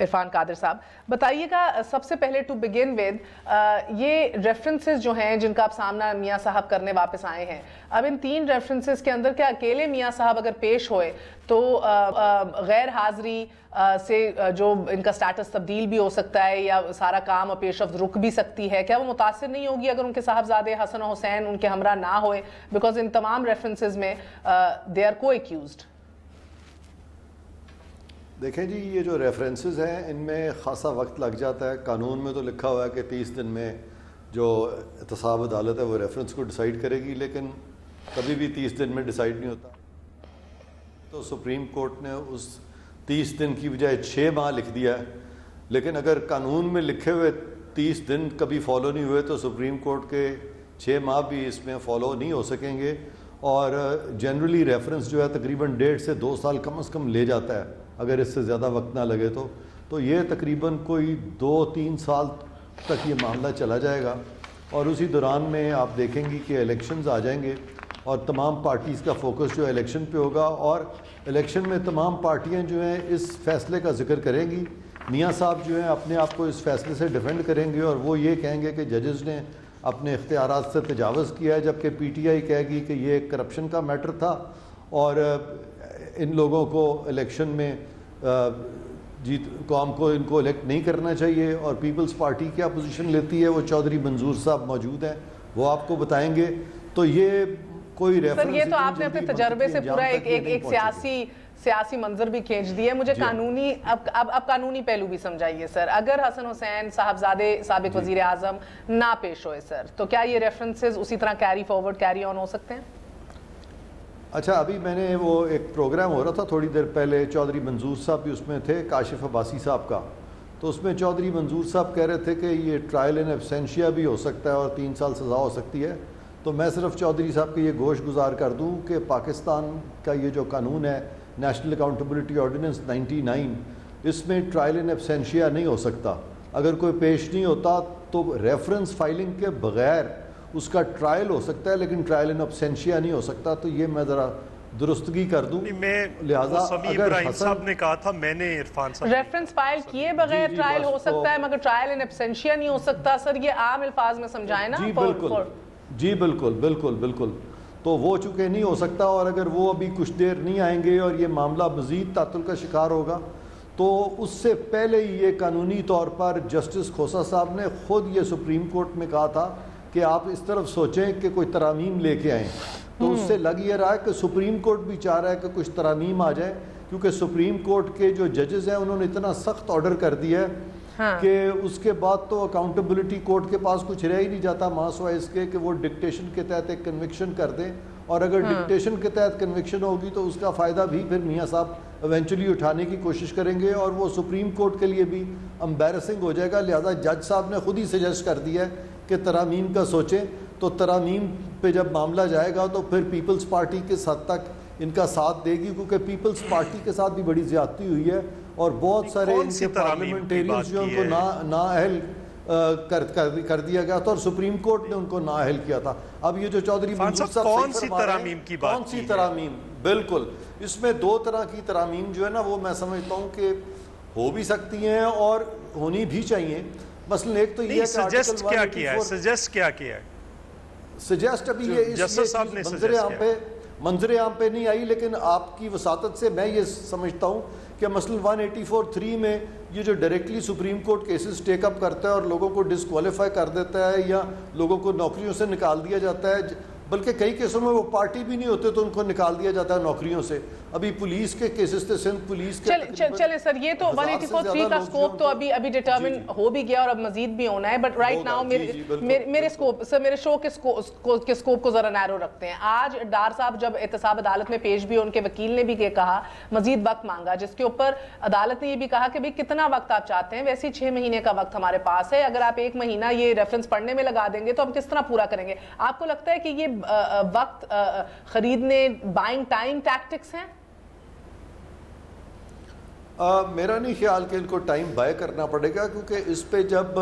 عرفان قادر صاحب بتائیے گا سب سے پہلے ٹو بگن ود یہ ریفرنسز جو ہیں جن کا آپ سامنا میاں صاحب کرنے واپس آئے ہیں, اب ان 3 ریفرنسز کے اندر کیا اکیلے میاں صاحب اگر پیش ہوئے تو غیر حاضری سے جو ان کا سٹیٹس تبدیل بھی ہو سکتا ہے یا سارا کام اور پیش رفت رک بھی سکتی ہے, کیا وہ متاثر نہیں ہوگی اگر ان کے صاحبزادے حسن و حسین ان کے ہمراہ نہ ہوئے, بیکاز ان تمام ریفرنسز میں دے آر کو ایکیوزڈ. دیکھیں جی, یہ جو ریفرنسز ہیں ان میں خاصا وقت لگ جاتا ہے. قانون میں تو لکھا ہوا ہے کہ 30 دن میں جو احتساب عدالت ہے وہ ریفرنس کو ڈیسائیڈ کرے گی, لیکن کبھی بھی 30 دن میں ڈیسائیڈ نہیں ہوتا. تو سپریم کورٹ نے اس 30 دن کی بجائے 6 ماہ لکھ دیا ہے, لیکن اگر قانون میں لکھے ہوئے 30 دن کبھی فالو نہیں ہوئے تو سپریم کورٹ کے 6 ماہ بھی اس میں فالو نہیں ہو سکیں گے. اور جنرلی ریفرنس جو ہے تقریباً 1.5 سے 2 سال کم از کم لے جاتا ہے, اگر اس سے زیادہ وقت نہ لگے تو یہ تقریباً کوئی 2-3 سال تک یہ معاملہ چلا جائے گا. اور اسی دوران میں آپ دیکھیں گی کہ الیکشنز آ جائیں گے اور تمام پارٹیز کا فوکس جو الیکشن پہ ہوگا, اور الیکشن میں تمام پارٹیاں جو ہیں اس فیصلے کا ذکر کریں گی. میاں صاحب جو ہیں اپنے آپ کو اس فیصلے سے ڈیفینڈ کریں گے اور وہ یہ کہیں گے کہ ججز نے اپنے اختیارات سے تجاوز کیا ہے, جبکہ پی ٹی آئی کہے گی کہ یہ ایک کرپشن کا میٹر تھا اور ان لوگوں کو الیکشن میں قوم کو ان کو الیکٹ نہیں کرنا چاہیے. اور پیپلز پارٹی کیا پوزیشن لیتی ہے وہ چودھری منظور صاحب موجود ہیں, وہ آپ کو بتائیں گے. تو یہ کوئی ریفرنس سر, یہ تو آپ نے اپنے تجربے سے پورا ایک سیاسی منظر بھی کھینچ دیا ہے. مجھے قانونی اب قانونی پہلو بھی سمجھائیے سر. اگر حسن حسین صاحبزادے سابق وزیر اعظم نہ پیش ہوئے سر, تو کیا یہ ریفرنسز اسی طرح کیری آن ہو سکتے ہیں؟ اچھا, ابھی میں نے وہ ایک پروگرام ہو رہا تھا تھوڑی دیر پہلے, چودھری منظور صاحب بھی اس میں تھے, کاشف عباسی صاحب کا. تو اس میں چودھری منظور صاحب کہہ رہے تھے کہ یہ ٹرائل ان ایبسینشیا بھی ہو سکتا ہے اور 3 سال سزا ہو سکتی ہے. تو میں صرف چودھری صاحب کے یہ گوش گزار کر دوں کہ پاکستان کا یہ جو قانون ہے نیشنل اکاؤنٹیبلٹی آرڈیننس 99, اس میں ٹرائل ان ایبسینشیا نہیں ہو سکتا. اگر کوئی پیش نہیں ہوتا تو ریفرنس فائلنگ کے بغیر اس کا ٹرائل ہو سکتا ہے, لیکن ٹرائل ان ایبسینشیا نہیں ہو سکتا. تو یہ میں ذرا درستگی کر دوں. لہٰذا اگر صاحب نے کہا تھا, میں نے عرفان صاحب ریفرنس فائل کیے بغیر ٹرائل ہو سکتا ہے مگر ٹرائل ان ایبسینشیا نہیں ہو سکتا. سر یہ عام الفاظ میں سمجھائیں نا. جی بالکل. تو وہ چونکہ نہیں ہو سکتا, اور اگر وہ ابھی کچھ دیر نہیں آئیں گے اور یہ معاملہ مزید تعطل کا شکار ہوگا تو اس سے پہلے ہی یہ قانونی طور پر جسٹس کھوسا صاحب نے خود یہ سپریم کورٹ میں کہا تھا کہ آپ اس طرف سوچیں کہ کوئی ترامیم لے کے آئیں. تو اس سے لگ یہ رہا ہے کہ سپریم کورٹ بھی چاہ رہا ہے کہ کچھ ترامیم آ جائیں, کیونکہ سپریم کورٹ کے جو ججز ہیں انہوں نے اتنا سخت آرڈر کر دیا ہے کہ اس کے بعد تو اکاؤنٹیبلٹی کورٹ کے پاس کچھ رہ ہی نہیں جاتا ماں سوائے اس کے کہ وہ ڈکٹیشن کے تحت ایک کنوکشن کر دیں. اور اگر ڈکٹیشن کے تحت کنوکشن ہوگی تو اس کا فائدہ بھی پھر میاں صاحب ایونچولی اٹھانے کی کوشش کریں گے, اور وہ سپریم کورٹ کے لیے بھی امبیرسنگ ہو جائے گا. لہذا جج صاحب نے خود ہی سجیسٹ کر دیا ہے کہ ترامیم کا سوچیں. تو ترامیم پہ جب معاملہ جائے گا تو پھر پیپلز پارٹی کس حد تک ان کا ساتھ دے گی, کیونکہ پیپلز پارٹی کے ساتھ بھی بڑی زیادتی ہوئی ہے اور بہت سارے ان کے پارلیمنٹیرینز جو ان کو نااہل کر دیا گیا تھا اور سپریم کورٹ نے ان کو نااہل کیا تھا. اب یہ جو چودھری منظور صاحب کون سی ترامیم کی بات, کون سی ترامیم؟ بالکل, اس میں 2 طرح کی ترامیم جو ہے نا وہ میں سمجھتا ہوں کہ ہو بھی سکتی ہیں اور ہونی بھی چاہیے. مثلا ایک تو یہ ہے سجیسٹ کیا کیا ہے سجیسٹ ابھی یہ منظر عام پہ نہیں آئی, لیکن آپ کی وساطت سے میں یہ سمجھتا ہوں کہ مثلا 184(3) میں یہ جو ڈائریکٹلی سپریم کورٹ کیسز ٹیک اپ کرتا ہے اور لوگوں کو ڈسکوالیفائی کر دیتا ہے یا لوگوں کو نوکریوں سے نکال دیا جاتا ہے, بلکہ کئی کیسوں میں وہ پارٹی بھی نہیں ہوتے تو ان کو نکال دیا جاتا ہے نوکریوں سے. ابھی پولیس کے کیسز تھے, سندھ پولیس کے. چلے سر, یہ تو 184(3) کا سکوپ تو ابھی ڈیٹرمن ہو بھی گیا اور اب مزید بھی ہونا ہے, بٹ رائٹ ناؤ میرے سکوپ سر, میرے شو کے سکوپ کو ذرا نیرو رکھتے ہیں. آج ڈار صاحب جب احتساب عدالت میں پیش بھی, ان کے وکیل نے بھی یہ کہا, مزید وقت مانگا, جس کے اوپر عدالت نے یہ بھی کہا کہ بھئی کتنا وقت آپ چاہتے ہیں, ویسے 6 مہینے کا وقت ہمارے پاس ہے, اگر آپ 1 مہینہ یہ ریفرنس پڑھنے میں لگا دیں گے تو ہم کس طرح پورا کریں گے. آپ کو لگتا ہے کہ یہ وقت خریدنے بائنگ ٹائم ٹیکٹکس ہیں؟ میرا نہیں خیال کہ ان کو ٹائم بائی کرنا پڑے گا, کیونکہ اس پہ جب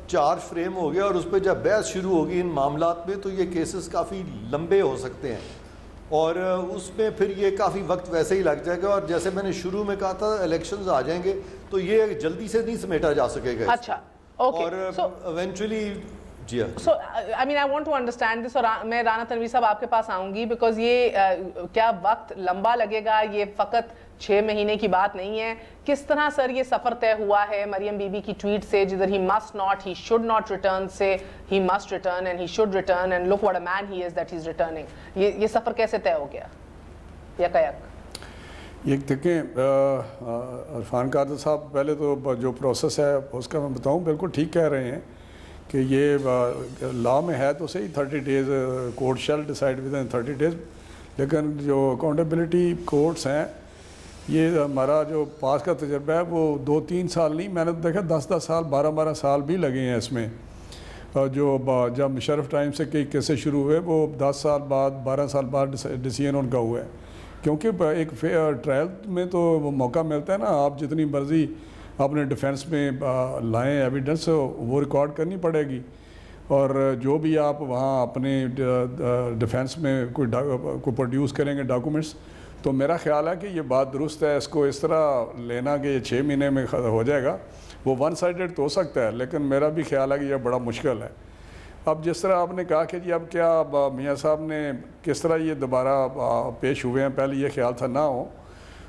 چارج فریم ہو گیا اور اس پہ جب بحث شروع ہوگی ان معاملات میں تو یہ کیسز کافی لمبے ہو سکتے ہیں اور اس میں پھر یہ کافی وقت ویسے ہی لگ جائے گا. اور جیسے میں نے شروع میں کہا تھا الیکشنز آ جائیں گے تو یہ جلدی سے نہیں سمیٹا جا سکے گا. اچھا اوکے. اور ایونچولی جی ہاں. So I mean I want to understand this, اور میں رانا تنویر صاحب آپ کے پاس آؤں گی, بیکاز یہ کیا وقت لمبا لگے گا, یہ فقط 6 مہینے کی بات نہیں ہے. کس طرح سر یہ سفر طے ہوا ہے مریم بی بی کی ٹویٹ سے, جدھر he must not he should not return say he must return and he should return and look what a man he is that he is returning. یہ سفر کیسے طے ہو گیا یکایک؟ یہ دیکھیں عرفان قادر صاحب, پہلے تو جو پروسیس ہے اس کا میں بتاؤں, بالکل ٹھیک کہہ رہے ہیں کہ یہ لا میں ہے تو صحیح 30 days court shall decide with in 30 days, لیکن جو اکاؤنٹیبلٹی کورٹس ہیں یہ ہمارا جو پاس کا تجربہ ہے وہ 2-3 سال نہیں, میں نے تو دیکھا 10 سال 12 سال بھی لگے ہیں اس میں. جو جب مشرف ٹائم سے کئی کیسے شروع ہوئے وہ 10 سال بعد 12 سال بعد ڈیسیژن ان کا ہوا ہے, کیونکہ ایک ٹرائل میں تو وہ موقع ملتا ہے نا, آپ جتنی مرضی اپنے ڈیفینس میں لائیں ایویڈنس وہ ریکارڈ کرنی پڑے گی, اور جو بھی آپ وہاں اپنے ڈیفینس میں کوئی پروڈیوس کریں گے ڈاکومنٹس, تو میرا خیال ہے کہ یہ بات درست ہے. اس کو اس طرح لینا کہ یہ 6 مہینے میں ہو جائے گا, وہ ون سائیڈڈ تو ہو سکتا ہے, لیکن میرا بھی خیال ہے کہ یہ بڑا مشکل ہے. اب جس طرح آپ نے کہا کہ جی اب کیا میاں صاحب نے کس طرح یہ دوبارہ پیش ہوئے ہیں, پہلے یہ خیال تھا نہ ہو,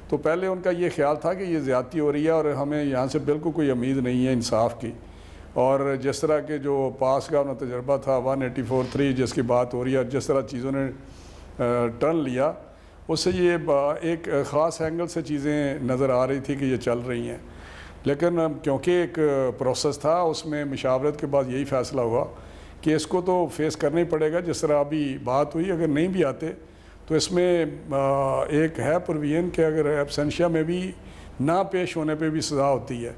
تو پہلے ان کا یہ خیال تھا کہ یہ زیادتی ہو رہی ہے اور ہمیں یہاں سے بالکل کوئی امید نہیں ہے انصاف کی. اور جس طرح کے جو پاس کا انہوں تجربہ تھا 184(3) جس کی بات ہو رہی ہے, جس طرح چیزوں نے ٹرن لیا, اس سے یہ ایک خاص اینگل سے چیزیں نظر آ رہی تھی کہ یہ چل رہی ہیں. لیکن کیونکہ ایک پروسیس تھا, اس میں مشاورت کے بعد یہی فیصلہ ہوا کہ اس کو تو فیس کرنا ہی پڑے گا. جس طرح ابھی بات ہوئی, اگر نہیں بھی آتے تو اس میں ایک ہے پروین کہ اگر ایبسینشیا میں بھی نہ پیش ہونے پہ بھی سزا ہوتی ہے,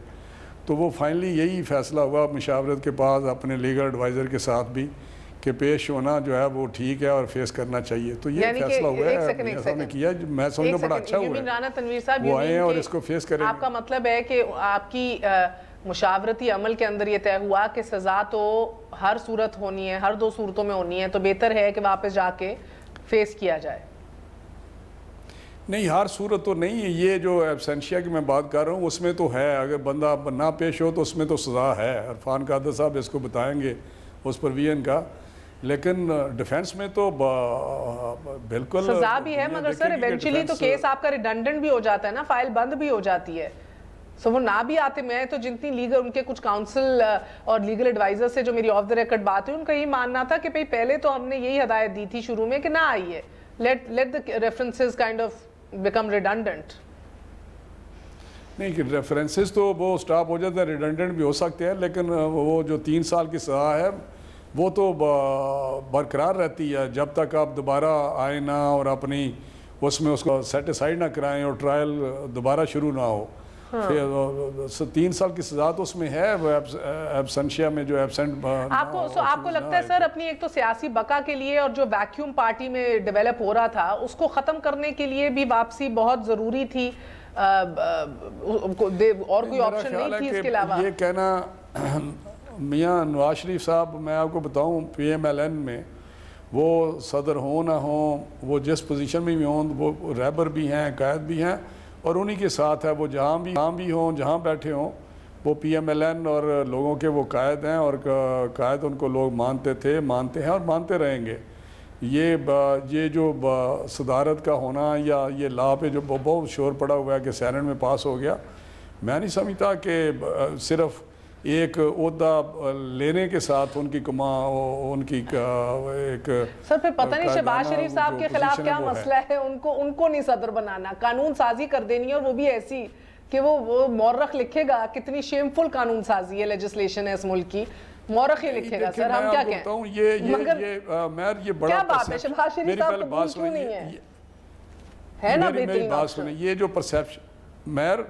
تو وہ فائنلی یہی فیصلہ ہوا مشاورت کے پاس اپنے لیگل ایڈوائزر کے ساتھ بھی کہ پیش ہونا جو ہے وہ ٹھیک ہے اور فیس کرنا چاہیے. تو یہ فیصلہ ہوا ہے نے کیا, میں سمجھتا بڑا اچھا ہوا ہے. رانا تنویر صاحب وہ آئے ہیں اور اس کو فیس کریں. آپ کا مطلب ہے کہ آپ کی مشاورتی عمل کے اندر یہ طے ہوا کہ سزا تو ہر صورت ہونی ہے, ہر 2 صورتوں میں ہونی ہے, تو بہتر ہے کہ واپس جا کے فیس کیا جائے. نہیں, ہر صورت تو نہیں ہے. یہ جو ایبسینشیا کی میں بات کر رہا ہوں اس میں تو ہے, اگر بندہ نہ پیش ہو تو اس میں تو سزا ہے. عرفان قادر صاحب اس کو بتائیں گے اس پروین کا, لیکن ڈیفینس میں تو بالکل سزا بھی ہے, مگر سر ایونچولی تو کیس آپ کا ریڈنڈنٹ بھی ہو جاتا ہے نا, فائل بند بھی ہو جاتی ہے. سو وہ نہ بھی آتے, میں تو جتنی لیگل ان کے کچھ کاؤنسل اور لیگل ایڈوائزر سے جو میری آف دا ریکارڈ بات ہوئی, ان کا یہ ماننا تھا کہ پہلے تو ہم نے یہی ہدایت دی تھی شروع میں کہ نہ آئیے, let the references kind of become redundant. نہیں کہ ریفرنسز تو وہ سٹاپ ہو جاتے ہیں, ریڈنڈنٹ بھی ہو سکتے ہیں, لیکن وہ جو 3 سال کی سزا ہے وہ تو برقرار رہتی ہے جب تک آپ دوبارہ آئے نہ اور اپنی اس میں اس کو سیٹیسفائی نہ کرائیں اور ٹرائل دوبارہ شروع نہ ہو. 3 سال کی سزا تو اس میں ہے ایبسنشیا میں جو ایبسنٹ. آپ کو لگتا ہے سر اپنی ایک تو سیاسی بقا کے لیے اور جو ویکیوم پارٹی میں ڈیولپ ہو رہا تھا اس کو ختم کرنے کے لیے بھی واپسی بہت ضروری تھی, اور کوئی آپشن نہیں تھی اس کے علاوہ؟ یہ کہنا میاں نواز شریف صاحب, میں آپ کو بتاؤں PMLN میں وہ صدر ہوں نہ ہوں, وہ جس پوزیشن میں بھی ہوں, وہ رہبر بھی ہیں, قائد بھی ہیں, اور انہی کے ساتھ ہے وہ جہاں بھی ہوں, جہاں بیٹھے ہوں, وہ PMLN اور لوگوں کے وہ قائد ہیں, اور قائد ان کو لوگ مانتے تھے, مانتے ہیں اور مانتے رہیں گے. یہ جو صدارت کا ہونا یا یہ لا پہ جو بہت شور پڑا ہوا ہے کہ سینٹ میں پاس ہو گیا, میں نہیں سمجھتا کہ صرف ایک عہدہ لینے کے ساتھ ان کی ایک سر پھر پتہ نہیں شہباز شریف صاحب کے خلاف کیا مسئلہ ہے, ان کو نہیں صدر بنانا, قانون سازی کر دینی ہے, اور وہ بھی ایسی کہ وہ مورخ لکھے گا. کتنی شیمفل قانون سازی ہے, لیجسلیشن ہے اس ملک کی, مورخ ہی لکھے گا. سر ہم کیا کہیں, مگر یہ بڑا کیا بات ہے شہباز شریف صاحب قبول کیوں نہیں ہے نا بہترین آپشن؟ یہ جو پرسیپشن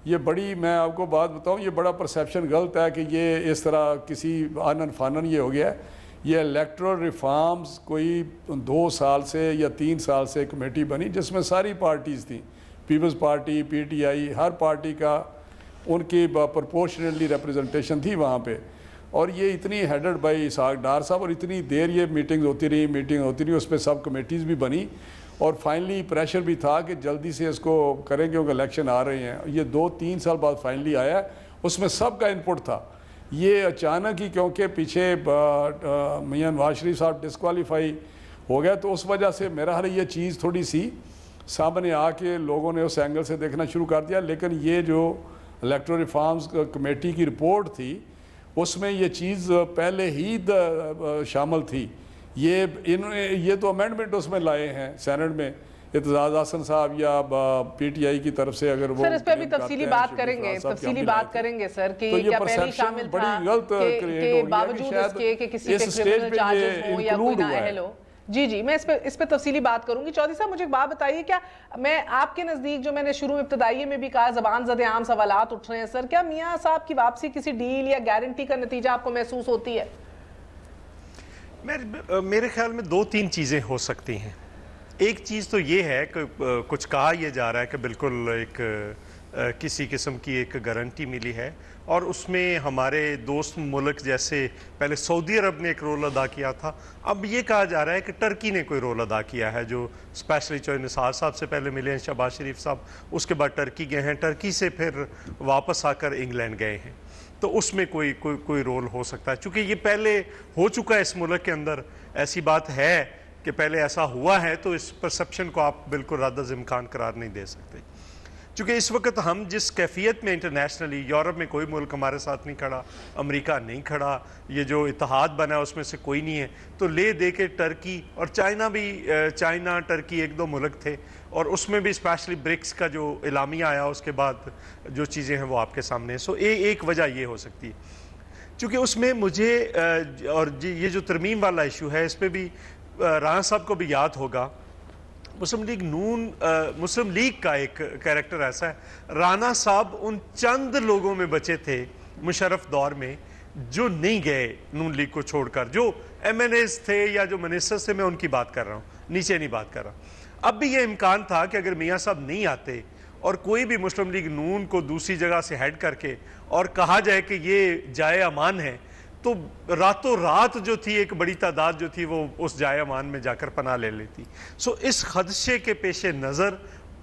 یہ بڑی, میں آپ کو بات بتاؤں, یہ بڑا پرسیپشن غلط ہے کہ یہ اس طرح کسی آنن فانن یہ ہو گیا ہے. یہ الیکٹرل ریفارمز کوئی 2 سال سے یا 3 سال سے کمیٹی بنی جس میں ساری پارٹیز تھیں, پیپلز پارٹی, PTI, ہر پارٹی کا ان کی پرپورشنلی ریپریزنٹیشن تھی وہاں پہ, اور یہ اتنی ہیڈڈ بائی اسحاق ڈار صاحب, اور اتنی دیر یہ میٹنگ ہوتی رہی, اس پہ سب کمیٹیز بھی بنی, اور فائنلی پریشر بھی تھا کہ جلدی سے اس کو کریں کیونکہ الیکشن آ رہے ہیں. یہ 2-3 سال بعد فائنلی آیا ہے, اس میں سب کا انپٹ تھا. یہ اچانک ہی کیونکہ پیچھے میاں نواز شریف صاحب ڈسکوالیفائی ہو گیا تو اس وجہ سے میرا خیال یہ چیز تھوڑی سی سامنے آ کے لوگوں نے اس اینگل سے دیکھنا شروع کر دیا. لیکن یہ جو الیکٹرل ریفارمز کمیٹی کی رپورٹ تھی اس میں یہ چیز پہلے ہی شامل تھی. یہ تو امینڈمنٹ اس میں لائے ہیں سینٹ میں, اعتزاز احسن صاحب یا پی ٹی آئی کی طرف سے اگر وہ سر اس پہ بھی تفصیلی بات کریں گے سر کہ یہ کیا پہلے شامل تھا کہ باوجود اس کے کہ کسی پہ کرمنل چارجز ہوں یا کوئی نااہل ہو. جی میں اس پہ تفصیلی بات کروں گی. چودھری صاحب مجھے ایک بات بتائیے, کیا میں آپ کے نزدیک جو میں نے شروع میں ابتدائیے میں بھی کہا زبان زد عام سوالات اٹھ رہے ہیں سر, کیا میاں صاحب کی واپسی کسی ڈیل یا گارنٹی کا نتیجہ آپ کو محسوس ہوتی ہے؟ میرے خیال میں 2-3 چیزیں ہو سکتی ہیں. ایک چیز تو یہ ہے کہ کچھ کہا یہ جا رہا ہے کہ بالکل ایک کسی قسم کی ایک گارنٹی ملی ہے, اور اس میں ہمارے دوست ملک جیسے پہلے سعودی عرب نے ایک رول ادا کیا تھا, اب یہ کہا جا رہا ہے کہ ٹرکی نے کوئی رول ادا کیا ہے, جو اسپیشلی چوہے نثار صاحب سے پہلے ملے ہیں, شہباز شریف صاحب, اس کے بعد ٹرکی گئے ہیں, ٹرکی سے پھر واپس آ کر انگلینڈ گئے ہیں. تو اس میں کوئی رول ہو سکتا ہے, چونکہ یہ پہلے ہو چکا ہے اس ملک کے اندر. ایسی بات ہے کہ پہلے ایسا ہوا ہے تو اس پرسپشن کو آپ بالکل رد از امکان قرار نہیں دے سکتے. چونکہ اس وقت ہم جس کیفیت میں انٹرنیشنلی, یورپ میں کوئی ملک ہمارے ساتھ نہیں کھڑا, امریکہ نہیں کھڑا, یہ جو اتحاد بنا ہے اس میں سے کوئی نہیں ہے, تو لے دے کے ٹرکی اور چائنا ٹرکی 1-2 ملک تھے, اور اس میں بھی اسپیشلی برکس کا جو اعلامیہ آیا اس کے بعد جو چیزیں ہیں وہ آپ کے سامنے ہیں. سو ایک وجہ یہ ہو سکتی ہے, چونکہ اس میں مجھے اور یہ جو ترمیم والا ایشو ہے اس پہ بھی رانا صاحب کو بھی یاد ہوگا, مسلم لیگ کا ایک کریکٹر ایسا ہے, رانا صاحب ان چند لوگوں میں بچے تھے مشرف دور میں جو نہیں گئے نون لیگ کو چھوڑ کر, جو ایم این ایز تھے یا جو منسٹرز تھے, میں ان کی بات کر رہا ہوں, نیچے نہیں بات کر رہا. اب بھی یہ امکان تھا کہ اگر میاں صاحب نہیں آتے اور کوئی بھی مسلم لیگ نون کو دوسری جگہ سے ہیڈ کر کے اور کہا جائے کہ یہ جائے امان ہے, تو راتوں رات جو تھی ایک بڑی تعداد جو تھی وہ اس جائے امان میں جا کر پناہ لے لیتی. سو اس خدشے کے پیش نظر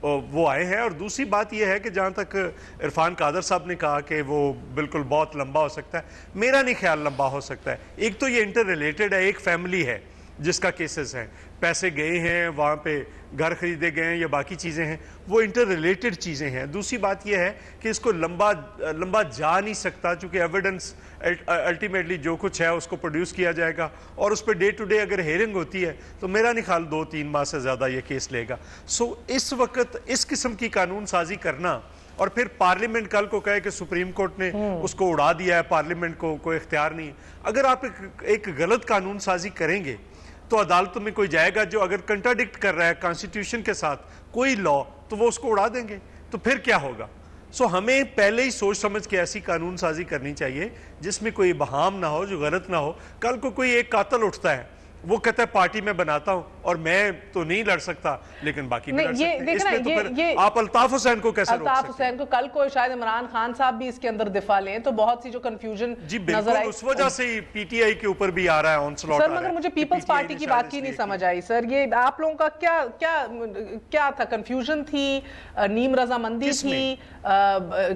وہ آئے ہیں. اور دوسری بات یہ ہے کہ جہاں تک عرفان قادر صاحب نے کہا کہ وہ بالکل بہت لمبا ہو سکتا ہے, میرا نہیں خیال لمبا ہو سکتا ہے. ایک تو یہ انٹر ریلیٹڈ ہے, ایک فیملی ہے جس کا کیسز ہیں, پیسے گئے ہیں وہاں پہ, گھر خریدے گئے ہیں یا باقی چیزیں ہیں, وہ انٹر ریلیٹڈ چیزیں ہیں. دوسری بات یہ ہے کہ اس کو لمبا جا نہیں سکتا, چونکہ ایویڈنس الٹیمیٹلی جو کچھ ہے اس کو پروڈیوس کیا جائے گا, اور اس پہ ڈے ٹو ڈے اگر ہیئرنگ ہوتی ہے تو میرا نہیں خیال 2-3 ماہ سے زیادہ یہ کیس لے گا. سو اس وقت اس قسم کی قانون سازی کرنا اور پھر پارلیمنٹ کل کو کہے کہ سپریم کورٹ نے اس کو اڑا دیا ہے, پارلیمنٹ کو کوئی اختیار نہیں. اگر آپ ایک غلط قانون سازی کریں گے تو عدالتوں میں کوئی جائے گا جو اگر کنٹراڈکٹ کر رہا ہے کانسٹیٹیوشن کے ساتھ کوئی لا, تو وہ اس کو اڑا دیں گے, تو پھر کیا ہوگا. سو ہمیں پہلے ہی سوچ سمجھ کے ایسی قانون سازی کرنی چاہیے جس میں کوئی ابہام نہ ہو, جو غلط نہ ہو. کل کو کوئی ایک قاتل اٹھتا ہے, وہ کہتا ہے پارٹی میں بناتا ہوں اور میں تو نہیں لڑ سکتا لیکن باقی بھی لڑ سکتے ہیں, اس میں تو پھر آپ الطاف حسین کو کیسے روک سکتے ہیں؟ الطاف حسین کو کل کو شاید عمران خان صاحب بھی اس کے اندر دفاع لیں تو بہت سی جو کنفیوژن نظر آئی, اس وجہ سے ہی پی ٹی آئی کے اوپر بھی آ رہا ہے آنسلاٹ. سر مگر مجھے پیپلز پارٹی کی بات کی نہیں سمجھ آئی سر, یہ آپ لوگوں کا کیا تھا, کنفیوژن تھی, نیم رضامندی تھی,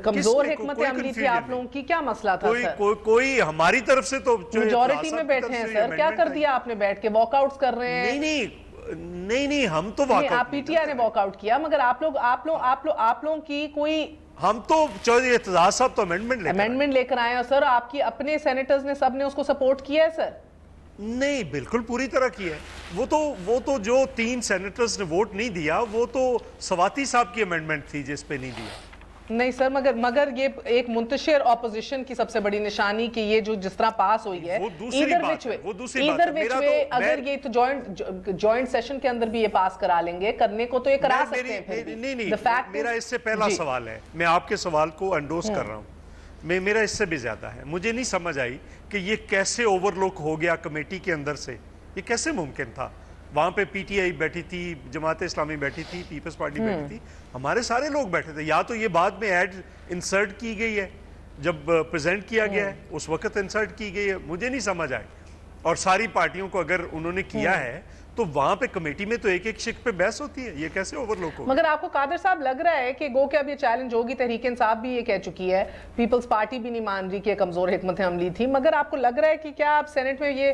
کمزور حکمت عملی تھی آپ لوگوں کی, کیا مسئلہ تھا سر؟ کوئی ہماری طرف سے تو میجورٹی میں بیٹھے ہیں سر, کیا کر دیا آپ نے بیٹھ کے, واک آؤٹس کر رہے ہیں؟ نہیں ہم تو واک آؤٹ, آپ پی ٹی آئی نے واک آؤٹ کیا, مگر آپ لوگوں کی کوئی, ہم تو چودھری اعتزاز صاحب تو امینڈمنٹ لے کر آئے ہیں سر, آپ کی اپنے سینیٹرز نے سب نے اس کو سپورٹ کیا ہے سر؟ نہیں بالکل پوری طرح کیا ہے. وہ تو جو 3 سینیٹرز نے ووٹ نہیں دیا وہ تو سواتی صاحب کی امینڈمنٹ تھی جس پہ نہیں دیا. نہیں سر, مگر یہ ایک منتشر اپوزیشن کی سب سے بڑی نشانی کہ یہ جو جس طرح پاس ہوئی ہے, ایدر وچ وے اگر یہ تو جوائنٹ سیشن کے اندر بھی یہ پاس کرا لیں گے, کرنے کو تو یہ کرا سکتے ہیں پھر بھی. نہیں, میرا اس سے پہلا سوال ہے, میں آپ کے سوال کو انڈوس کر رہا ہوں, میرا اس سے بھی زیادہ ہے. مجھے نہیں سمجھ آئی کہ یہ کیسے اوور لک ہو گیا کمیٹی کے اندر سے, یہ کیسے ممکن تھا. وہاں پہ پی ٹی آئی بیٹھی تھی, جماعت اسلامی بیٹھی تھی, پیپلز پارٹی بیٹھی تھی, ہمارے سارے لوگ بیٹھے تھے. یا تو یہ بعد میں ایڈ انسرٹ کی گئی ہے, جب پریزنٹ کیا گیا ہے اس وقت انسرٹ کی گئی ہے, مجھے نہیں سمجھ آئی. اور ساری پارٹیوں کو اگر انہوں نے کیا ہے تو وہاں پہ کمیٹی میں تو ایک ایک شک پہ بحث ہوتی ہے. یہ کیسے اوور لوک ہوگا؟ مگر آپ کو قادر صاحب لگ رہا ہے کہ گو کہ اب یہ چیلنج ہوگی، تحریک انصاف بھی یہ کہہ چکی ہے، پیپلز پارٹی بھی نہیں مان رہی کہ کمزور حکمت عملی تھی، مگر آپ کو لگ رہا ہے کہ کیا آپ سینٹ میں یہ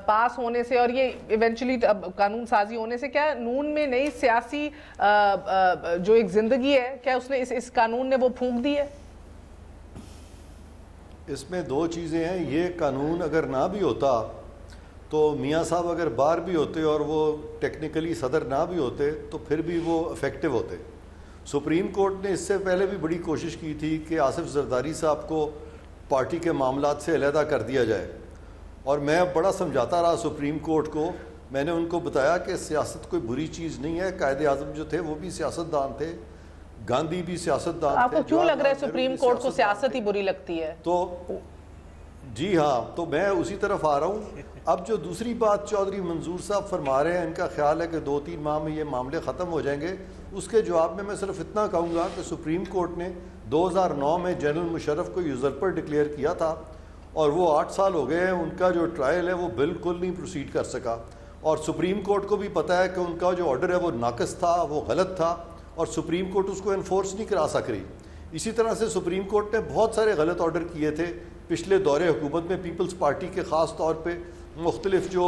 پاس ہونے سے اور یہ ایونچولی قانون سازی ہونے سے کیا نون میں نئی سیاسی جو ایک زندگی ہے کیا اس نے اس قانون نے وہ پھونک دی ہے؟ اس میں دو چیزیں ہیں. یہ قانون اگر نہ بھی ہوتا تو میاں صاحب اگر باہر بھی ہوتے اور وہ ٹیکنیکلی صدر نہ بھی ہوتے تو پھر بھی وہ افیکٹو ہوتے. سپریم کورٹ نے اس سے پہلے بھی بڑی کوشش کی تھی کہ آصف زرداری صاحب کو پارٹی کے معاملات سے علیحدہ کر دیا جائے، اور میں بڑا سمجھاتا رہا سپریم کورٹ کو. میں نے ان کو بتایا کہ سیاست کوئی بری چیز نہیں ہے، قائد اعظم جو تھے وہ بھی سیاستدان تھے، گاندھی بھی سیاستدان تھے. آپ کو کیوں لگ رہا ہے سپریم کورٹ کو سیاست ہی بری لگتی ہے؟ تو جی ہاں، تو میں اسی طرف آ رہا ہوں. اب جو دوسری بات چودھری منظور صاحب فرما رہے ہیں، ان کا خیال ہے کہ 2-3 ماہ میں یہ معاملے ختم ہو جائیں گے. اس کے جواب میں صرف اتنا کہوں گا کہ سپریم کورٹ نے 2009 میں جنرل مشرف کو یوزرپر ڈکلیئر کیا تھا، اور وہ 8 سال ہو گئے ہیں. ان کا جو ٹرائل ہے وہ بالکل نہیں پروسیڈ کر سکا، اور سپریم کورٹ کو بھی پتہ ہے کہ ان کا جو آرڈر ہے وہ ناقص تھا، وہ غلط تھا، اور سپریم کورٹ اس کو انفورس نہیں کرا سک رہی. اسی طرح سے سپریم کورٹ نے بہت سارے غلط آرڈر کیے تھے پچھلے دور حکومت میں پیپلز پارٹی کے، خاص طور پہ مختلف جو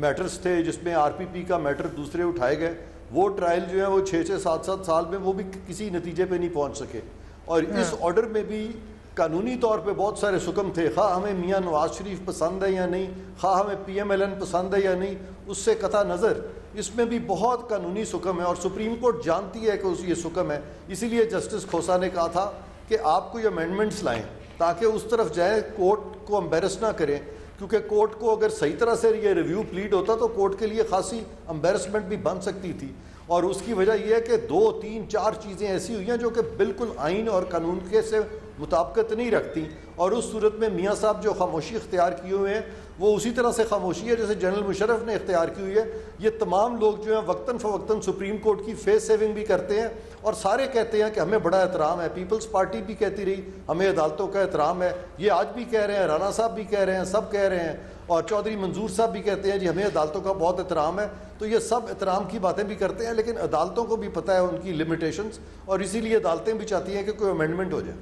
میٹرز تھے جس میں RPP کا میٹر دوسرے اٹھائے گئے. وہ ٹرائل جو ہے وہ 6-7 سال میں وہ بھی کسی نتیجے پہ نہیں پہنچ سکے. اور اس آرڈر میں بھی قانونی طور پہ بہت سارے سکم تھے، خواہ ہمیں میاں نواز شریف پسند ہے یا نہیں، خواہ ہمیں PMLN پسند ہے یا نہیں، اس سے قطع نظر اس میں بھی بہت قانونی سکم ہے، اور سپریم کورٹ جانتی ہے کہ یہ سکم ہے. اسی لیے جسٹس کھوسا نے کہا تھا کہ آپ کو یہ امینڈمنٹس لائیں تاکہ اس طرف جائیں، کورٹ کو امبیرس نہ کریں، کیونکہ کورٹ کو اگر صحیح طرح سے یہ ریویو پلیڈ ہوتا تو کورٹ کے لیے خاصی امبیرسمنٹ بھی بن سکتی تھی. اور اس کی وجہ یہ ہے کہ 2-3-4 چیزیں ایسی ہوئی ہیں جو کہ بالکل آئین اور قانون کے سے مطابقت نہیں رکھتی، اور اس صورت میں میاں صاحب جو خاموشی اختیار کیے ہوئے ہیں وہ اسی طرح سے خاموشی ہے جیسے جنرل مشرف نے اختیار کی ہوئی ہے. یہ تمام لوگ جو ہیں وقتاً فوقتاً سپریم کورٹ کی فیس سیونگ بھی کرتے ہیں، اور سارے کہتے ہیں کہ ہمیں بڑا احترام ہے. پیپلز پارٹی بھی کہتی رہی ہمیں عدالتوں کا احترام ہے، یہ آج بھی کہہ رہے ہیں، رانا صاحب بھی کہہ رہے ہیں، سب کہہ رہے ہیں، اور چودھری منظور صاحب بھی کہتے ہیں جی ہمیں عدالتوں کا بہت احترام ہے. تو یہ سب احترام کی باتیں بھی کرتے ہیں، لیکن عدالتوں کو بھی پتہ ہے ان کی لمیٹیشنز، اور اسی لیے عدالتیں بھی چاہتی ہیں کہ کوئی امینڈمنٹ ہو جائے.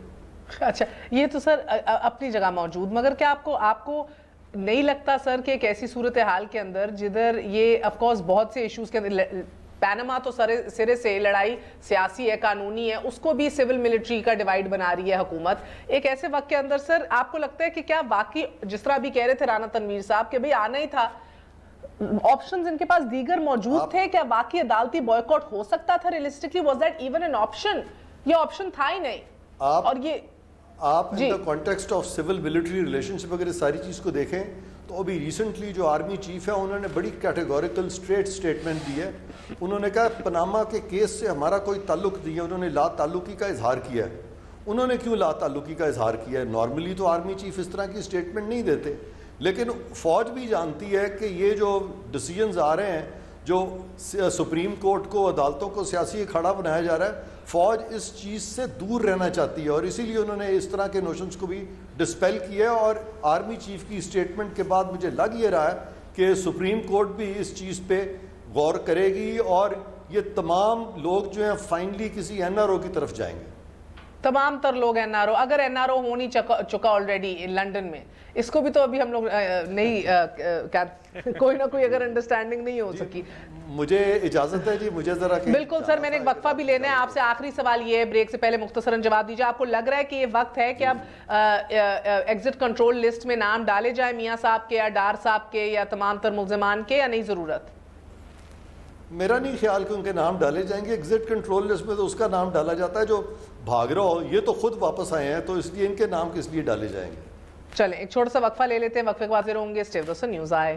اچھا، یہ تو سر اپنی جگہ موجود، مگر کیا آپ کو نہیں لگتا سر کہ ایک ایسی صورتحال کے اندر جدھر یہ آف کورس بہت سے ایشوز کے اندر پینما تو سرے سے لڑائی سیاسی ہے، قانونی ہے، اس کو بھی سول ملٹری کا ڈیوائیڈ بنا رہی ہے حکومت، ایک ایسے وقت کے اندر سر آپ کو لگتا ہے کہ کیا واقعی جس طرح بھی کہہ رہے تھے رانا تنویر صاحب کہ بھئی آنا ہی تھا، آپشنز ان کے پاس دیگر موجود تھے، کیا واقعی عدالتی بوائیکاٹ ہو سکتا تھا realistically? Was that even an option? یہ آپشن تھا ہی نہیں. اور یہ آپ in the context of civil military relationship اگر اس ساری چیز کو دیکھیں تو ابھی ریسنٹلی جو آرمی چیف ہے انہوں نے بڑی کیٹیگوریکل اسٹیٹمنٹ دی ہے. انہوں نے کہا پناما کے کیس سے ہمارا کوئی تعلق نہیں ہے. انہوں نے لا تعلقی کا اظہار کیا ہے. انہوں نے کیوں لا تعلقی کا اظہار کیا ہے؟ نارملی تو آرمی چیف اس طرح کی اسٹیٹمنٹ نہیں دیتے، لیکن فوج بھی جانتی ہے کہ یہ جو ڈیسیجنز آ رہے ہیں، جو سپریم کورٹ کو، عدالتوں کو سیاسی اکھاڑا بنایا جا رہا ہے، فوج اس چیز سے دور رہنا چاہتی ہے، اور اسی لیے انہوں نے اس طرح کے نوشنز کو بھی ڈسپیل کیا ہے. اور آرمی چیف کی اسٹیٹمنٹ کے بعد مجھے لگ یہ رہا ہے کہ سپریم کورٹ بھی اس چیز پہ غور کرے گی، اور یہ تمام لوگ جو ہیں فائنلی کسی NRO کی طرف جائیں گے. تمام تر لوگ NRO، اگر NRO ہو نہیں چکا آلریڈی لنڈن میں، اس کو بھی تو ابھی ہم لوگ نہیں، کوئی نہ کوئی اگر انڈرسٹینڈنگ نہیں ہو سکی. مجھے اجازت ہے جی، مجھے ذرا بالکل سر، میں نے ایک وقفہ بھی لینا ہے آپ سے. آخری سوال یہ ہے، بریک سے پہلے مختصراً جواب دیجیے، آپ کو لگ رہا ہے کہ یہ وقت ہے کہ اب ایگزٹ کنٹرول لسٹ میں نام ڈالے جائیں میاں صاحب کے یا ڈار صاحب کے یا تمام تر ملزمان کے، یا نہیں ضرورت؟ میرا نہیں خیال کہ ان کے نام ڈالے جائیں گے. ایگزٹ کنٹرول لسٹ میں تو اس کا نام ڈالا جاتا ہے جو بھاگ رہا ہو. یہ تو خود واپس آئے ہیں، تو اس لیے ان کے نام کس لیے ڈالے جائیں گے. چلیں ایک چھوٹا سا وقفہ لے لیتے ہیں، وقفے کے بعد حاضر ہوں گے. اسٹے ود اس، نیوز آئے.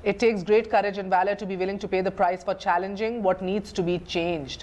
It takes great courage and valor to be willing to pay the price for challenging what needs to be changed.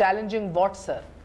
challenging what sir?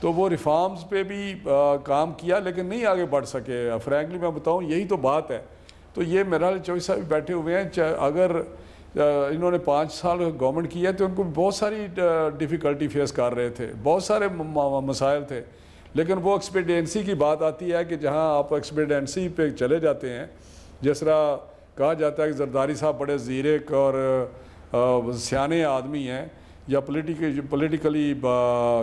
تو وہ ریفارمز پہ بھی کام کیا لیکن نہیں آگے بڑھ سکے. فرینکلی میں بتاؤں یہی تو بات ہے. تو یہ میرا چوہدری صاحب بیٹھے ہوئے ہیں, اگر انہوں نے 5 سال گورنمنٹ کی ہے تو ان کو بہت ساری ڈیفیکلٹی فیس کر رہے تھے, بہت سارے مسائل تھے, لیکن وہ ایکسپیڈینسی کی بات آتی ہے کہ جہاں آپ ایکسپیڈینسی پہ چلے جاتے ہیں, جس طرح کہا جاتا ہے کہ زرداری صاحب بڑے زیرک اور سیانے آدمی ہیں یا پولیٹیکلی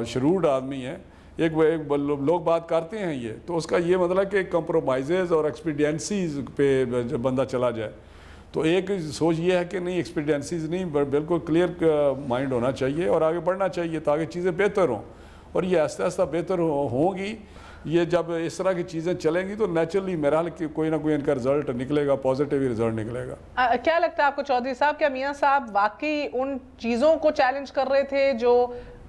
شروڈ آدمی ہیں, ایک لوگ بات کرتے ہیں یہ, تو اس کا یہ مطلب کہ کمپرومائزز اور ایکسپیڈینسیز پہ جب بندہ چلا جائے تو ایک سوچ یہ ہے کہ نہیں ایکسپیڈینسیز نہیں, بالکل کلیئر مائنڈ ہونا چاہیے اور آگے بڑھنا چاہیے تاکہ چیزیں بہتر ہوں, اور یہ آہستہ آہستہ بہتر ہوں گی. یہ جب اس طرح کی چیزیں چلیں گی تو نیچرلی میرا حال کہ کوئی نہ کوئی ان کا رزلٹ نکلے گا, پازیٹیو ہی رزلٹ نکلے گا. کیا لگتا ہے آپ کو چودھری صاحب, کیا میاں صاحب واقعی ان چیزوں کو چیلنج کر رہے تھے جو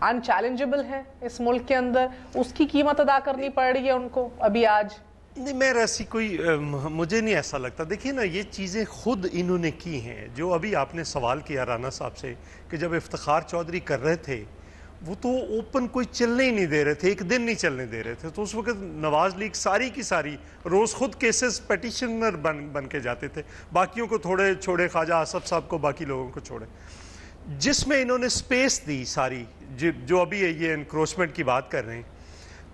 ان چیلنجبل ہیں اس ملک کے اندر, اس کی قیمت ادا کرنی پڑ رہی ہے ان کو ابھی آج؟ نہیں, میں ایسی کوئی مجھے نہیں ایسا لگتا. دیکھیے نا, یہ چیزیں خود انہوں نے کی ہیں. جو ابھی آپ نے سوال کیا رانا صاحب سے کہ جب افتخار چودھری کر رہے تھے وہ تو اوپن کوئی چلنے ہی نہیں دے رہے تھے, ایک دن نہیں چلنے دے رہے تھے, تو اس وقت نواز لیگ ساری کی ساری روز خود کیسز پیٹیشنر بن کے جاتے تھے, باقیوں کو تھوڑے چھوڑے, خواجہ آصف صاحب کو, باقی لوگوں کو چھوڑے. جس میں انہوں نے سپیس دی ساری, جو ابھی یہ انکروچمنٹ کی بات کر رہے ہیں,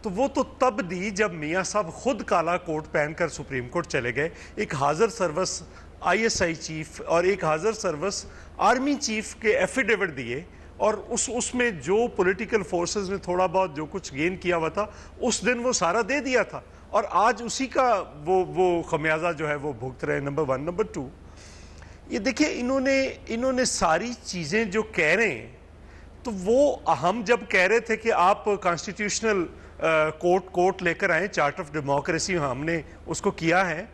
تو وہ تو تب دی جب میاں صاحب خود کالا کوٹ پہن کر سپریم کورٹ چلے گئے, ایک حاضر سروس ISI چیف اور ایک حاضر سروس آرمی چیف کے ایفیڈیوٹ دیے, اور اس میں جو پولیٹیکل فورسز نے تھوڑا بہت جو کچھ گین کیا ہوا تھا اس دن وہ سارا دے دیا تھا, اور آج اسی کا وہ خمیازہ جو ہے وہ بھگت رہے ہیں. نمبر 1. نمبر 2, یہ دیکھیں انہوں نے ساری چیزیں جو کہہ رہے ہیں, تو وہ ہم جب کہہ رہے تھے کہ آپ کانسٹیٹیوشنل کورٹ لے کر آئیں, چارٹ آف ڈیموکریسی ہم نے اس کو کیا ہے,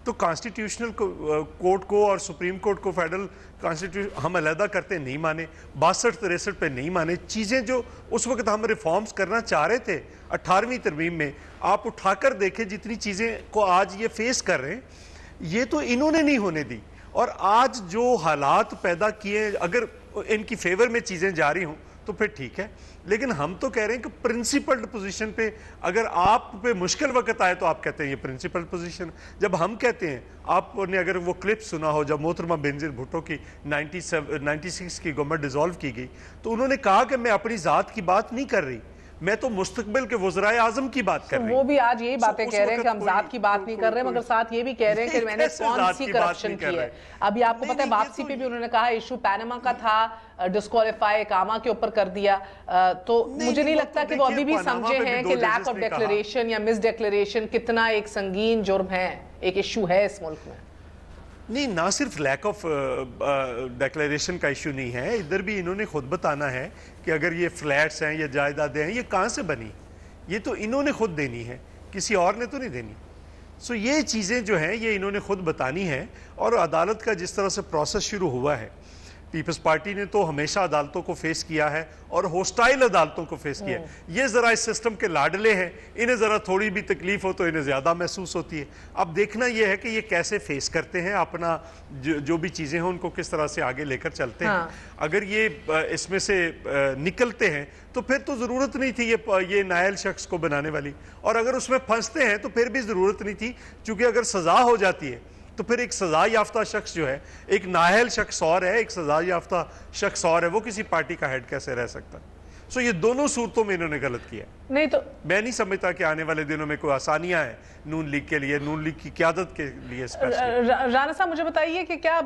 تو کانسٹیٹیوشنل کورٹ کو اور سپریم کورٹ کو فیڈرل کانسٹیٹیوشن ہم علیحدہ کرتے نہیں مانے, 62-63 پہ نہیں مانے. چیزیں جو اس وقت ہم ریفارمز کرنا چاہ رہے تھے 18ویں ترمیم میں, آپ اٹھا کر دیکھیں جتنی چیزیں کو آج یہ فیس کر رہے ہیں, یہ تو انہوں نے نہیں ہونے دی. اور آج جو حالات پیدا کیے, اگر ان کی فیور میں چیزیں جاری ہوں تو پھر ٹھیک ہے, لیکن ہم تو کہہ رہے ہیں کہ پرنسپلڈ پوزیشن پہ اگر آپ پہ مشکل وقت آئے تو آپ کہتے ہیں یہ پرنسپلڈ پوزیشن. جب ہم کہتے ہیں, آپ نے اگر وہ کلپ سنا ہو جب محترمہ بینظیر بھٹو کی 96 کی گورنمنٹ ڈیزالو کی گئی, تو انہوں نے کہا کہ میں اپنی ذات کی بات نہیں کر رہی, میں تو مستقبل کے وزرائے اعظم کی بات کر رہی ہوں. وہ بھی آج یہی باتیں کہہ رہے ہیں کہ ہم ذات کی بات نہیں کر رہے, مگر ساتھ یہ بھی کہہ رہے ہیں کہ میں نے کون سی کرپشن کی ہے. ابھی آپ کو پتہ ہے واپسی پہ بھی انہوں نے کہا ایشو پیناما کا تھا, ڈسکوالیفائی اقامہ کے اوپر کر دیا, تو مجھے نہیں لگتا کہ وہ ابھی بھی سمجھے ہیں کہ لیک آف ڈیکلیریشن یا مس ڈیکلیریشن کتنا ایک سنگین جرم ہے, ایک ایشو ہے اس ملک میں. نہیں, نہ صرف لیک آف ڈیکلیریشن کا ایشو نہیں ہے, ادھر بھی انہوں نے خود بتانا ہے کہ اگر یہ فلیٹس ہیں یا جائیدادیں ہیں یہ کہاں سے بنی, یہ تو انہوں نے خود دینی ہے, کسی اور نے تو نہیں دینی. سو یہ چیزیں جو ہیں یہ انہوں نے خود بتانی ہیں. اور عدالت کا جس طرح سے پروسیس شروع ہوا ہے, پیپلز پارٹی نے تو ہمیشہ عدالتوں کو فیس کیا ہے اور ہوسٹائل عدالتوں کو فیس کیا ہے. یہ ذرا اس سسٹم کے لاڈلے ہیں, انہیں ذرا تھوڑی بھی تکلیف ہو تو انہیں زیادہ محسوس ہوتی ہے. اب دیکھنا یہ ہے کہ یہ کیسے فیس کرتے ہیں اپنا, جو بھی چیزیں ہیں ان کو کس طرح سے آگے لے کر چلتے ہیں. اگر یہ اس میں سے نکلتے ہیں تو پھر تو ضرورت نہیں تھی یہ نائل شخص کو بنانے والی, اور اگر اس میں پھنستے ہیں تو پھر بھی ضرورت نہیں تھی, چونکہ اگر سزا ہو جاتی ہے تو پھر ایک سزا یافتہ شخص جو ہے, ایک نااہل شخص اور ہے, ایک سزا یافتہ شخص اور ہے, وہ کسی پارٹی کا ہیڈ کیسے رہ سکتا ہے. سو یہ دونوں صورتوں میں انہوں نے غلط کیا. نہیں تو میں نہیں سمجھتا کہ آنے والے دنوں میں کوئی آسانیاں ہیں نون لیگ کے لیے, نون لیگ کی قیادت کے لیے. رانا صاحب مجھے بتائیے کہ کیا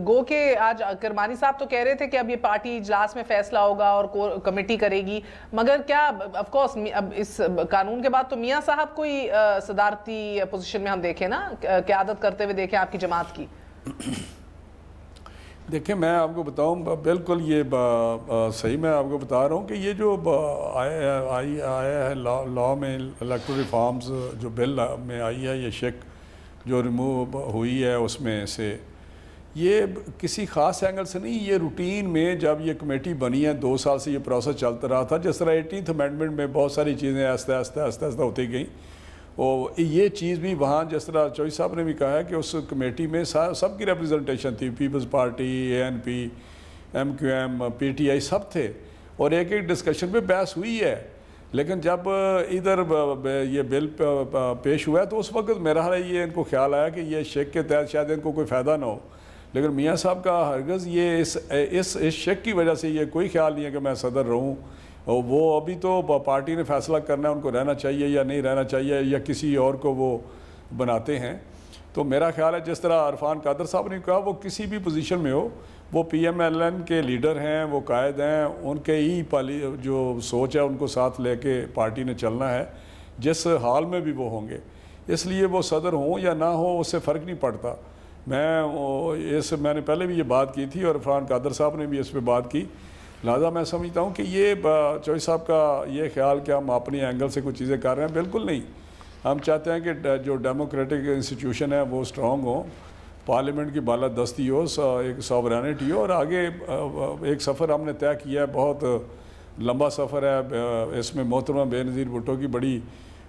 گو کہ آج کرمانی صاحب تو کہہ رہے تھے کہ اب یہ پارٹی اجلاس میں فیصلہ ہوگا اور کمیٹی کرے گی, مگر کیا آف کورس اب اس قانون کے بعد تو میاں صاحب کوئی صدارتی پوزیشن میں ہم دیکھیں نا, قیادت کرتے ہوئے دیکھیں آپ کی جماعت کی. دیکھیں میں آپ کو بتاؤں بالکل یہ صحیح میں آپ کو بتا رہا ہوں کہ یہ جو آیا ہے لا میں الیکٹرل ریفارمز جو بل میں آئی ہے, یہ شک جو ریموو ہوئی ہے اس میں سے, یہ کسی خاص اینگل سے نہیں, یہ روٹین میں جب یہ کمیٹی بنی ہے 2 سال سے یہ پروسیس چلتا رہا تھا. جس طرح 18th امینڈمنٹ میں بہت ساری چیزیں آہستہ آہستہ ہوتی گئیں, اور یہ چیز بھی وہاں جس طرح چوہدری صاحب نے بھی کہا ہے کہ اس کمیٹی میں سب کی ریپرزنٹیشن تھی, Peoples Party, ANP, MQM, PTI سب تھے, اور ایک ڈسکشن پہ بحث ہوئی ہے. لیکن جب ادھر یہ بل پیش ہوا ہے تو اس وقت میرا حال یہ ان کو خیال آیا کہ یہ شک کے تحت شاید ان کو کوئی فائدہ نہ ہو، لیکن میاں صاحب کا ہرگز یہ اس شک کی وجہ سے یہ کوئی خیال نہیں ہے کہ میں صدر رہوں. وہ ابھی تو پارٹی نے فیصلہ کرنا ہے ان کو رہنا چاہیے یا نہیں رہنا چاہیے یا کسی اور کو وہ بناتے ہیں. تو میرا خیال ہے جس طرح عرفان قادر صاحب نے کہا وہ کسی بھی پوزیشن میں ہو، وہ پی ایم ایل این کے لیڈر ہیں، وہ قائد ہیں، ان کے ہی جو سوچ ہے ان کو ساتھ لے کے پارٹی نے چلنا ہے جس حال میں بھی وہ ہوں گے. اس لیے وہ صدر ہوں یا نہ ہو اس سے فرق نہیں پڑتا. میں نے پہلے بھی یہ بات کی تھی اور عرفان قادر صاحب نے بھی اس پہ بات کی. لہٰذا میں سمجھتا ہوں کہ یہ چوہدری صاحب کا یہ خیال کہ ہم اپنی اینگل سے کچھ چیزیں کر رہے ہیں، بالکل نہیں. ہم چاہتے ہیں کہ جو ڈیموکریٹک انسٹیٹیوشن ہے وہ اسٹرانگ ہو، پارلیمنٹ کی بالادستی ہو، ایک ساورینٹی ہو، اور آگے ایک سفر ہم نے طے کیا ہے، بہت لمبا سفر ہے. اس میں محترمہ بے نظیر بھٹو کی بڑی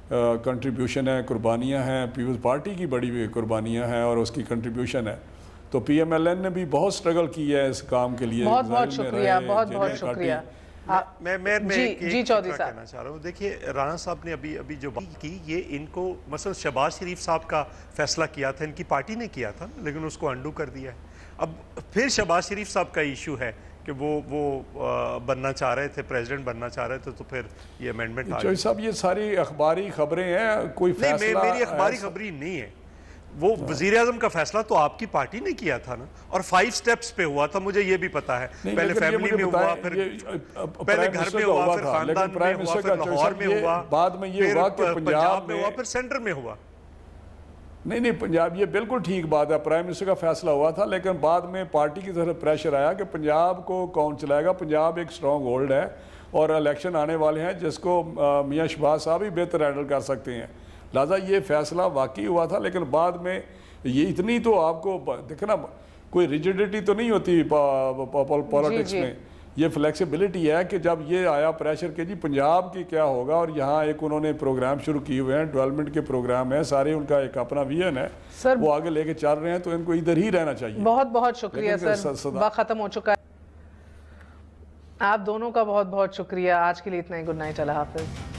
کنٹریبیوشن ہے، قربانیاں ہیں، پیپلز پارٹی کی بڑی قربانیاں ہیں اور اس کی کنٹریبیوشن ہے. تو پی ایم ایل این نے بھی بہت سٹرگل کی ہے اس کام کے لیے. بہت بہت شکریہ، بہت بہت شکریہ. جی چودھری صاحب کہنا چاہ رہا ہوں، دیکھیے رانا صاحب نے ابھی جو بات کی یہ ان کو مثلا شہباز شریف صاحب کا فیصلہ کیا تھا، ان کی پارٹی نے کیا تھا لیکن اس کو انڈو کر دیا ہے. اب پھر شہباز شریف صاحب کا ایشو ہے کہ وہ بننا چاہ رہے تھے، پریزیڈنٹ بننا چاہ رہے تھے، تو پھر یہ امینڈمنٹ آ گئی. صاحب یہ ساری اخباری خبریں ہیں، کوئی فیصلہ نہیں، میری اخباری خبری نہیں ہے. وہ وزیر اعظم کا فیصلہ تو آپ کی پارٹی نے کیا تھا نا، اور 5 سٹیپس پہ ہوا تھا، مجھے یہ بھی پتا ہے. پہلے فیملی میں ہوا، پہلے گھر میں ہوا، پھر خاندان میں ہوا، پھر لاہور میں ہوا، بعد میں یہ ہوا کہ پنجاب میں ہوا، پھر سینٹر میں ہوا. نہیں پنجاب یہ بالکل ٹھیک بات ہے، پرائم منسٹر کا فیصلہ ہوا تھا، لیکن بعد میں پارٹی کی طرف پریشر آیا کہ پنجاب کو کون چلائے گا. پنجاب ایک سٹرانگ ہولڈ ہے اور الیکشن آنے والے ہیں جس کو میاں شہباز صاحب ہی بہتر ہینڈل کر سکتے ہیں. لہٰذا یہ فیصلہ واقعی ہوا تھا، لیکن بعد میں یہ اتنی تو آپ کو دیکھنا کوئی ریجیڈیٹی تو نہیں ہوتی پالیٹکس میں. یہ فلیکسیبلٹی ہے کہ جب یہ آیا پریشر کہ جی پنجاب کی کیا ہوگا، اور یہاں ایک انہوں نے پروگرام شروع کیے ہوئے ہیں، ڈیولپمنٹ کے پروگرام ہیں سارے، ان کا ایک اپنا ویژن ہے، وہ آگے لے کے چل رہے ہیں، تو ان کو ادھر ہی رہنا چاہیے. بہت بہت شکریہ سر، وقت ختم ہو چکا ہے. آپ دونوں کا بہت بہت شکریہ. آج کے لیے اتنا ہی. گڈ نائٹ، اللہ حافظ.